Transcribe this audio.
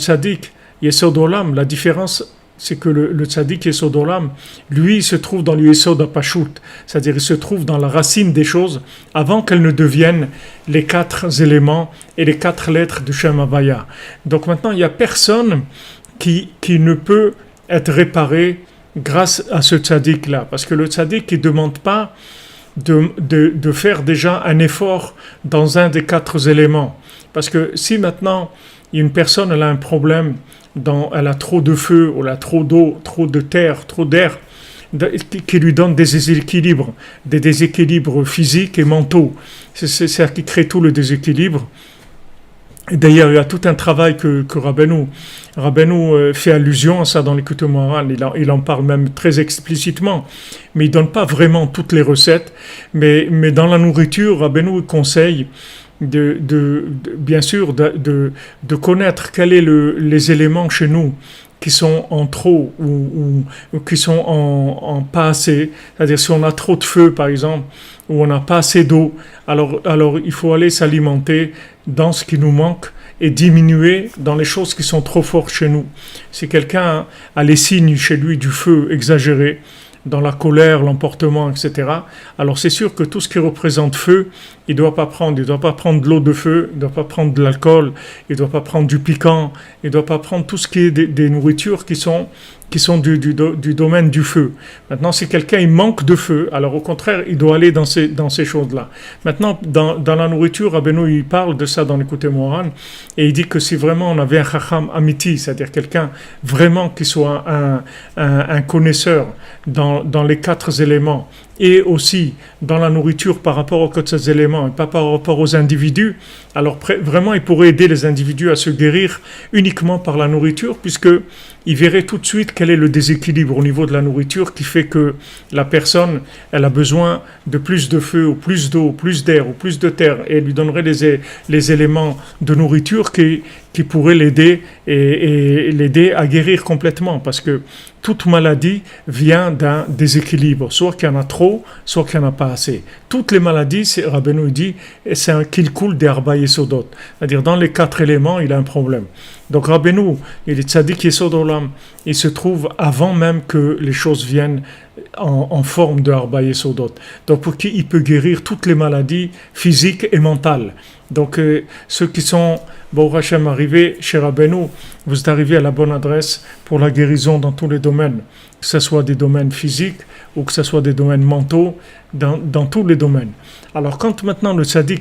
Tzaddik, Yesod Olam, la différence, c'est que le tzaddik Yesod Olam, lui, il se trouve dans le Yesod HaPashut, c'est-à-dire il se trouve dans la racine des choses avant qu'elles ne deviennent les 4 éléments et les 4 lettres du Shem Havaya. Donc maintenant, il n'y a personne qui ne peut être réparé grâce à ce tzaddik-là, parce que le tzaddik, il ne demande pas de faire déjà un effort dans un des 4 éléments. Parce que si maintenant, une personne elle a un problème, elle a trop de feu, ou elle a trop d'eau, trop de terre, trop d'air, qui lui donne des déséquilibres physiques et mentaux. C'est ça qui crée tout le déséquilibre. Et d'ailleurs, il y a tout un travail que Rabbeinu fait allusion à ça dans l'Écoute morale. Il en parle même très explicitement, mais il ne donne pas vraiment toutes les recettes. Mais dans la nourriture, Rabbeinu conseille bien sûr de connaître quels sont les éléments chez nous qui sont en trop ou qui sont en pas assez. C'est-à-dire si on a trop de feu par exemple ou on n'a pas assez d'eau, alors il faut aller s'alimenter dans ce qui nous manque et diminuer dans les choses qui sont trop fortes chez nous. Si quelqu'un a les signes chez lui du feu exagéré, dans la colère, l'emportement, etc. Alors c'est sûr que tout ce qui représente feu, il ne doit pas prendre de l'eau de feu, il ne doit pas prendre de l'alcool, il ne doit pas prendre du piquant, il ne doit pas prendre tout ce qui est des nourritures qui sont du domaine du feu. Maintenant, si quelqu'un il manque de feu, alors au contraire, il doit aller dans ces choses-là. Maintenant, dans la nourriture, Rabbeinu il parle de ça dans l'Écoute morale, et il dit que si vraiment on avait un chacham amiti, c'est-à-dire quelqu'un vraiment qui soit un connaisseur dans les 4 éléments, et aussi dans la nourriture par rapport aux 4 éléments et pas par rapport aux individus, alors vraiment il pourrait aider les individus à se guérir uniquement par la nourriture, puisqu'il verrait tout de suite quel est le déséquilibre au niveau de la nourriture qui fait que la personne elle a besoin de plus de feu, ou plus d'eau, ou plus d'air, ou plus de terre, et elle lui donnerait les éléments de nourriture qui pourraient l'aider et l'aider à guérir complètement, parce que toute maladie vient d'un déséquilibre, soit qu'il y en a trop, soit qu'il n'y en a pas assez. Toutes les maladies, Rabbeinu dit, c'est un kilkul des arba yesodot, c'est-à-dire dans les 4 éléments, il a un problème. Donc Rabbeinu, il est tzaddik yesod olam, il se trouve avant même que les choses viennent en forme de arba yesodot. Donc pour qui il peut guérir toutes les maladies physiques et mentales. Donc ceux qui sont Baruch Hashem arrivés chez Rabbeinu, vous êtes arrivés à la bonne adresse pour la guérison dans tous les domaines, que ce soit des domaines physiques ou que ce soit des domaines mentaux, dans tous les domaines. Alors quand maintenant le tzaddik